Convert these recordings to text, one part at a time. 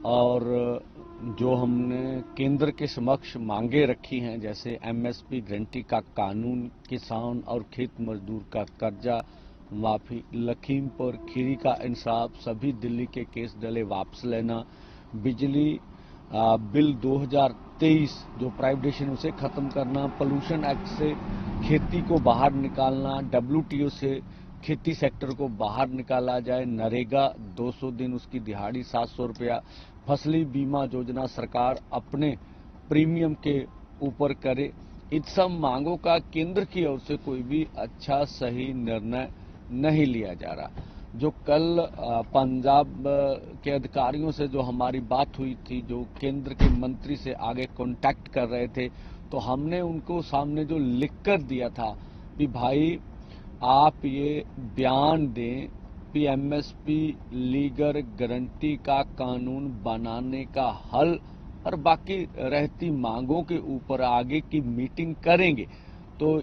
और जो हमने केंद्र के समक्ष मांगे रखी हैं, जैसे एमएसपी गारंटी का कानून, किसान और खेत मजदूर का कर्जा माफी, लखीमपुर खीरी का इंसाफ, सभी दिल्ली के केस डले वापस लेना, बिजली बिल 2023 जो प्राइवेटेशन उसे खत्म करना, पोल्यूशन एक्ट से खेती को बाहर निकालना, डब्ल्यूटीओ से खेती सेक्टर को बाहर निकाला जाए, नरेगा 200 दिन उसकी दिहाड़ी 700 रुपया, फसली बीमा योजना सरकार अपने प्रीमियम के ऊपर करे। इन सब मांगों का केंद्र की ओर से कोई भी अच्छा सही निर्णय नहीं लिया जा रहा। जो कल पंजाब के अधिकारियों से जो हमारी बात हुई थी, जो केंद्र के मंत्री से आगे कांटेक्ट कर रहे थे, तो हमने उनको सामने जो लिख कर दिया था कि भाई आप ये बयान दें कि एमएसपी लीगर गारंटी का कानून बनाने का हल और बाकी रहती मांगों के ऊपर आगे की मीटिंग करेंगे। तो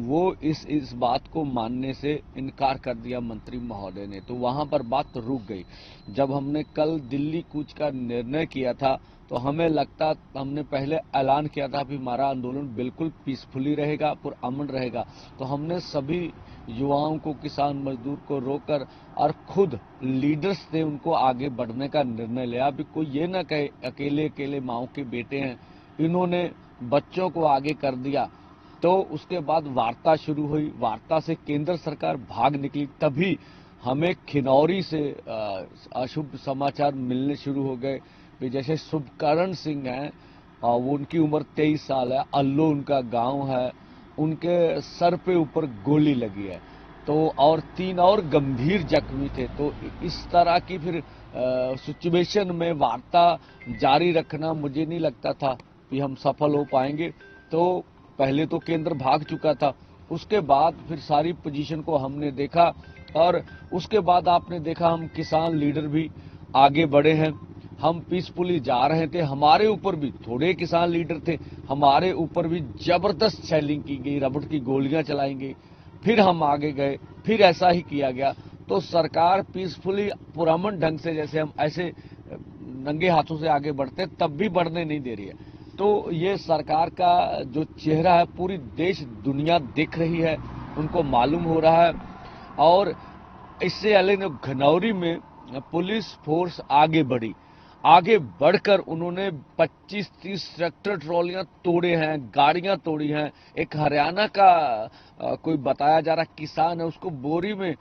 वो इस बात को मानने से इनकार कर दिया मंत्री महोदय ने, तो वहां पर बात रुक गई। जब हमने कल दिल्ली कूच का निर्णय किया था, तो हमें लगता, हमने पहले ऐलान किया था कि हमारा आंदोलन बिल्कुल पीसफुली रहेगा, पुरअमन रहेगा। तो हमने सभी युवाओं को, किसान मजदूर को रोकर और खुद लीडर्स ने उनको आगे बढ़ने का निर्णय लिया। अभी कोई ये ना कहे अकेले अकेले माओ के बेटे हैं, इन्होंने बच्चों को आगे कर दिया। तो उसके बाद वार्ता शुरू हुई, वार्ता से केंद्र सरकार भाग निकली, तभी हमें खिनौरी से अशुभ समाचार मिलने शुरू हो गए कि जैसे शुभकरण सिंह हैं, वो उनकी उम्र 23 साल है, अल्लो उनका गांव है, उनके सर पे ऊपर गोली लगी है, तो और 3 और गंभीर जख्मी थे। तो इस तरह की फिर सिचुएशन में वार्ता जारी रखना मुझे नहीं लगता था कि हम सफल हो पाएंगे। तो पहले तो केंद्र भाग चुका था, उसके बाद फिर सारी पोजीशन को हमने देखा, और उसके बाद आपने देखा हम किसान लीडर भी आगे बढ़े हैं। हम पीसफुली जा रहे थे, हमारे ऊपर भी थोड़े किसान लीडर थे, हमारे ऊपर भी जबरदस्त शेलिंग की गई, रबड़ की गोलियां चलाई गई, फिर हम आगे गए, फिर ऐसा ही किया गया। तो सरकार पीसफुली पुरअमन ढंग से, जैसे हम ऐसे नंगे हाथों से आगे बढ़ते तब भी बढ़ने नहीं दे रही है। तो ये सरकार का जो चेहरा है पूरी देश दुनिया देख रही है, उनको मालूम हो रहा है। और इससे अलग घनौरी में पुलिस फोर्स आगे बढ़ी, आगे बढ़कर उन्होंने 25-30 ट्रैक्टर ट्रॉलियां तोड़े हैं, गाड़ियां तोड़ी हैं। एक हरियाणा का कोई बताया जा रहा किसान है, उसको बोरी में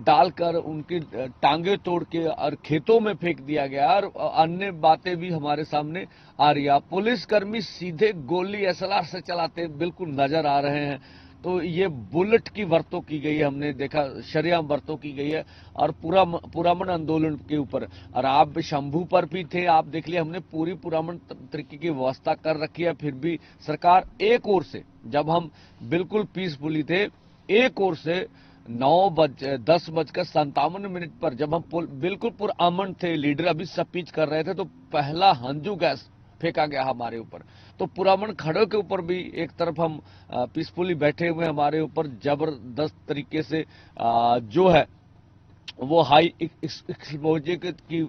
डालकर उनकी टांगे तोड़ के और खेतों में फेंक दिया गया, और अन्य बातें भी हमारे सामने आ रही है। पुलिसकर्मी सीधे गोली एसएलआर से चलाते बिल्कुल नजर आ रहे हैं। तो ये बुलेट की वर्तों की गई है, हमने देखा शरेआम वर्तों की गई है, और पुरअमन आंदोलन के ऊपर। और आप शंभू पर भी थे, आप देख लिया, हमने पूरी पुरअमन तरीके की व्यवस्था कर रखी है। फिर भी सरकार एक ओर से, जब हम बिल्कुल पीसफुली थे, एक ओर से 10:57 पर जब हम बिल्कुल पुरअमन थे, लीडर अभी स्पीच कर रहे थे, तो पहला हंजू गैस फेंका गया हमारे ऊपर। तो पुरअमन खड़े के ऊपर भी एक तरफ हम पीसफुली बैठे हुए, हमारे ऊपर जबरदस्त तरीके से जो है वो हाई एक्सपोजर की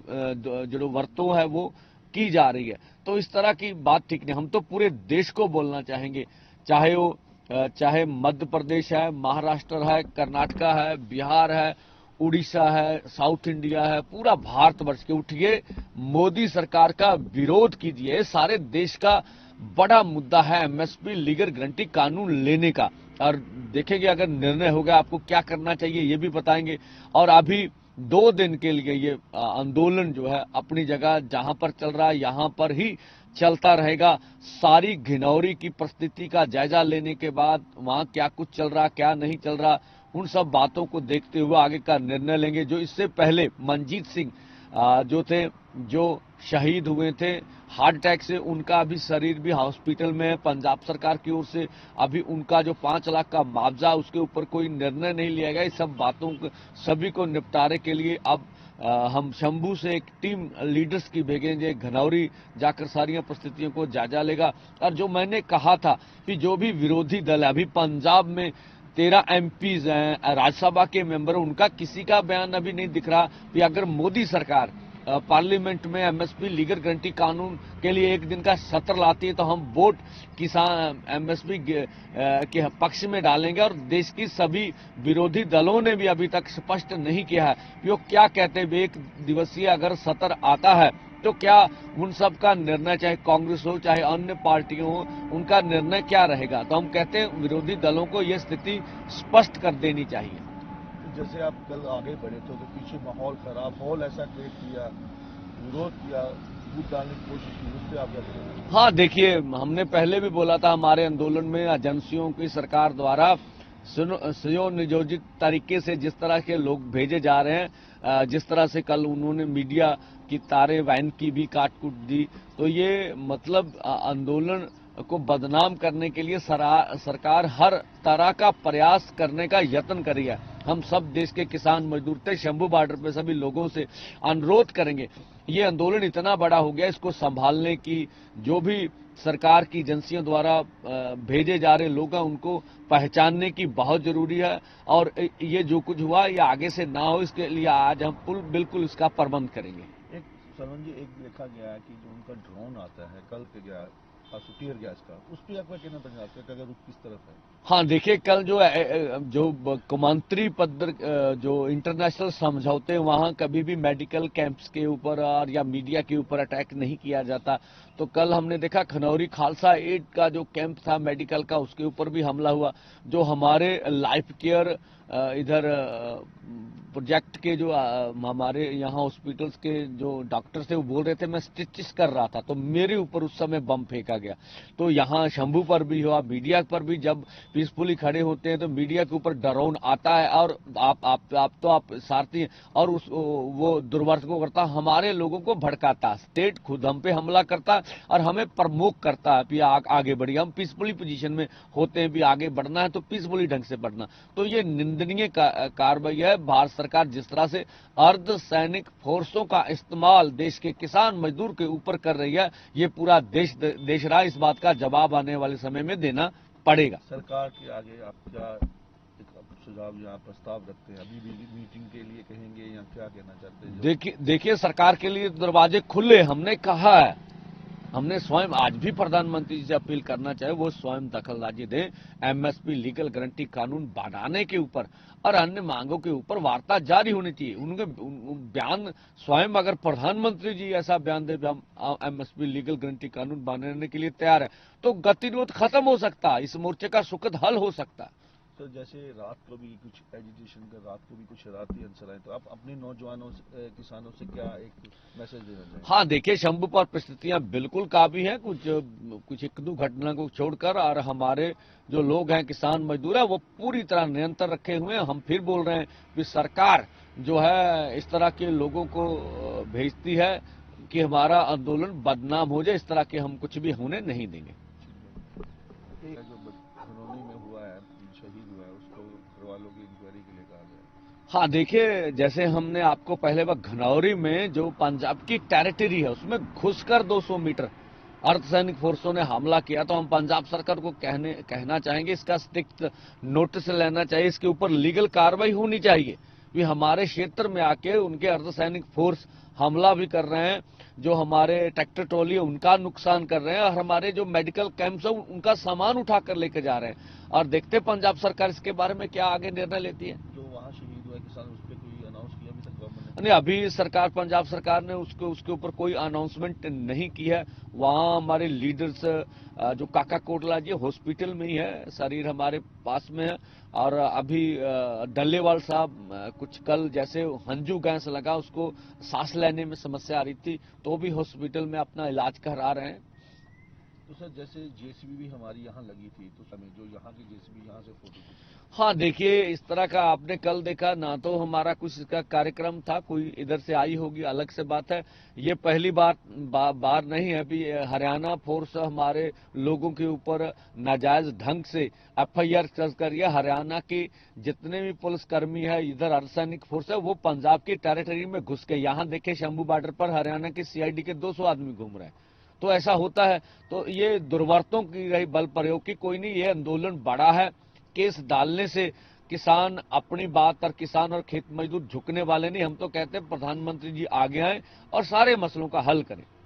जो वर्तों है वो की जा रही है। तो इस तरह की बात ठीक नहीं। हम तो पूरे देश को बोलना चाहेंगे, चाहे मध्य प्रदेश है, महाराष्ट्र है, कर्नाटका है, बिहार है, उड़ीसा है, साउथ इंडिया है, पूरा भारतवर्ष के उठिए, मोदी सरकार का विरोध कीजिए। सारे देश का बड़ा मुद्दा है एमएसपी लीगर गारंटी कानून लेने का, और देखेंगे अगर निर्णय होगा आपको क्या करना चाहिए ये भी बताएंगे। और अभी 2 दिन के लिए ये आंदोलन जो है अपनी जगह जहां पर चल रहा है यहां पर ही चलता रहेगा। सारी घिनौरी की परिस्थिति का जायजा लेने के बाद वहां क्या कुछ चल रहा, क्या नहीं चल रहा, उन सब बातों को देखते हुए आगे का निर्णय लेंगे। जो इससे पहले मनजीत सिंह जो थे, जो शहीद हुए थे हार्ट अटैक से, उनका अभी शरीर भी हॉस्पिटल में है। पंजाब सरकार की ओर से अभी उनका जो 5 लाख का मुआवजा, उसके ऊपर कोई निर्णय नहीं लिया गया। इस सब बातों को सभी को निपटारे के लिए अब हम शंभू से एक टीम लीडर्स की भेजेंगे, घनौरी जाकर सारी परिस्थितियों को जायजा लेगा। और जो मैंने कहा था कि जो भी विरोधी दल है, अभी पंजाब में 13 एमपीज हैं, राज्यसभा के मेंबर, उनका किसी का बयान अभी नहीं दिख रहा कि अगर मोदी सरकार पार्लियामेंट में एमएसपी लीगल गारंटी कानून के लिए एक दिन का सत्र लाती है तो हम वोट किसान एमएसपी के पक्ष में डालेंगे। और देश की सभी विरोधी दलों ने भी अभी तक स्पष्ट नहीं किया है कि वो क्या कहते हैं। एक दिवसीय अगर सत्र आता है तो क्या उन सब का निर्णय, चाहे कांग्रेस हो चाहे अन्य पार्टियों हो, उनका निर्णय क्या रहेगा। तो हम कहते हैं विरोधी दलों को यह स्थिति स्पष्ट कर देनी चाहिए। जैसे आप कल आगे बढ़े तो पीछे माहौल खराब, माहौल ऐसा क्रिएट किया, विरोध किया, वोट डालने की कोशिश की, उस पर आप क्या करेंगे? हाँ देखिए, हमने पहले भी बोला था हमारे आंदोलन में एजेंसियों की सरकार द्वारा सुनियोजित तरीके से जिस तरह के लोग भेजे जा रहे हैं, जिस तरह से कल उन्होंने मीडिया की तारे वैन की भी काट कूट दी, तो ये मतलब आंदोलन को बदनाम करने के लिए सरकार हर तरह का प्रयास करने का यत्न करी है। हम सब देश के किसान मजदूर थे, शंभू बॉर्डर पे सभी लोगों से अनुरोध करेंगे, ये आंदोलन इतना बड़ा हो गया, इसको संभालने की जो भी सरकार की एजेंसियों द्वारा भेजे जा रहे लोग हैं उनको पहचानने की बहुत जरूरी है। और ये जो कुछ हुआ ये आगे से ना हो, इसके लिए आज हम बिल्कुल इसका प्रबंध करेंगे। एक सरवन जी, एक देखा गया है कि जो उनका ड्रोन आता है कल के गया टीयर गैस का, उस पर आपका कहना पंजाब का अगर रुख किस तरफ है? हाँ देखिए, कल जो कौमांतरी पद जो इंटरनेशनल समझौते वहां कभी भी मेडिकल कैंप्स के ऊपर और या मीडिया के ऊपर अटैक नहीं किया जाता। तो कल हमने देखा खनौरी खालसा एड का जो कैंप था मेडिकल का, उसके ऊपर भी हमला हुआ। जो हमारे लाइफ केयर इधर प्रोजेक्ट के जो हमारे यहाँ हॉस्पिटल्स के जो डॉक्टर थे वो बोल रहे थे मैं स्टिचेस कर रहा था, तो मेरे ऊपर उस समय बम फेंका गया। तो यहाँ शंभू पर भी हुआ, मीडिया पर भी जब पीसफुली खड़े होते हैं तो मीडिया के ऊपर ड्रोन आता है और आप सारथी हैं और वो दुर्वर्त को करता, हमारे लोगों को भड़काता, स्टेट खुद हम पे हमला करता और हमें प्रमोक करता है कि आगे बढ़िए। हम पीसफुली पोजीशन में होते हैं, भी आगे बढ़ना है तो पीसफुली ढंग से बढ़ना। तो ये निंदनीय कार्रवाई है। भारत सरकार जिस तरह से अर्धसैनिक फोर्सों का इस्तेमाल देश के किसान मजदूर के ऊपर कर रही है, ये पूरा देश देश रहा, इस बात का जवाब आने वाले समय में देना पड़ेगा। सरकार के आगे आप क्या सुझाव या प्रस्ताव रखते हैं? अभी भी मीटिंग के लिए कहेंगे या क्या कहना चाहते हैं? देखिए सरकार के लिए दरवाजे खुले, हमने कहा है, हमने स्वयं आज भी प्रधानमंत्री जी से अपील करना चाहे वो स्वयं दखलंदाजी दें, एमएसपी लीगल गारंटी कानून बनाने के ऊपर और अन्य मांगों के ऊपर वार्ता जारी होनी चाहिए। उनके बयान स्वयं अगर प्रधानमंत्री जी ऐसा बयान दे हम एमएसपी लीगल गारंटी कानून बनाने के लिए तैयार है तो गतिरोध खत्म हो सकता है, इस मोर्चे का सुखद हल हो सकता है। तो जैसे रात को भी कुछ एजिटेशन का, रात को भी कुछ शरारती अंसर आए, तो आप अपने नौजवानों किसानों से क्या एक मैसेज देना चाहेंगे? हाँ देखिए, शंभू पर परिस्थितियां बिल्कुल काबी हैं, कुछ एक दो घटना को छोड़कर, और हमारे जो लोग हैं किसान मजदूर है वो पूरी तरह नियंत्रण रखे हुए हैं। हम फिर बोल रहे हैं कि सरकार जो है इस तरह के लोगों को भेजती है कि हमारा आंदोलन बदनाम हो जाए, इस तरह के हम कुछ भी होने नहीं देंगे। जो खनौनी में हुआ है, शहीद हुआ है, उसको घर वालों की इंक्वायरी के लिए कहा गया। हाँ देखिए, जैसे हमने आपको पहले वक्त घनौरी में जो पंजाब की टेरिटरी है उसमें घुसकर 200 मीटर अर्धसैनिक फोर्सों ने हमला किया, तो हम पंजाब सरकार को कहना चाहेंगे इसका स्ट्रिक्ट नोटिस लेना चाहिए, इसके ऊपर लीगल कार्रवाई होनी चाहिए। भी हमारे क्षेत्र में आके उनके अर्धसैनिक फोर्स हमला भी कर रहे हैं, जो हमारे ट्रैक्टर ट्रॉली है उनका नुकसान कर रहे हैं और हमारे जो मेडिकल कैंप्स है उनका सामान उठाकर लेके जा रहे हैं। और देखते पंजाब सरकार इसके बारे में क्या आगे निर्णय लेती है। जो वहाँ शहीद हुआ किसान, उस पर कोई अनाउंस किया अभी तक गवर्नमेंट ने? नहीं, अभी सरकार पंजाब सरकार ने उसके ऊपर कोई अनाउंसमेंट नहीं की है। वहाँ हमारे लीडर्स जो काका कोटला जी हॉस्पिटल में ही है, शरीर हमारे पास में है। और अभी डल्लेवाल साहब कुछ कल जैसे हंजू गैस लगा, उसको सांस लेने में समस्या आ रही थी, तो भी हॉस्पिटल में अपना इलाज करा रहे हैं। तो सर जैसे जेसीबी भी हमारी यहाँ लगी थी, तो समय जो यहाँ की जेसीबी यहाँ से फोटो खींची। हाँ देखिए, इस तरह का आपने कल देखा ना, तो हमारा कुछ इसका कार्यक्रम था, कोई इधर से आई होगी अलग से बात है। ये पहली बार नहीं है अभी हरियाणा फोर्स हमारे लोगों के ऊपर नाजायज ढंग से एफआईआर दर्ज कर रही है। हरियाणा के जितने भी पुलिसकर्मी है, इधर अर्धसैनिक फोर्स है, वो पंजाब की टेरिटरी में घुस के, यहाँ देखे शंभू बॉर्डर पर हरियाणा के सीआईडी के 200 आदमी घूम रहे हैं। तो ऐसा होता है, तो ये दुर्वरतों की रही बल प्रयोग की, कोई नहीं, ये आंदोलन बड़ा है, केस डालने से किसान अपनी बात और किसान और खेत मजदूर झुकने वाले नहीं। हम तो कहते हैं प्रधानमंत्री जी आगे आए और सारे मसलों का हल करें।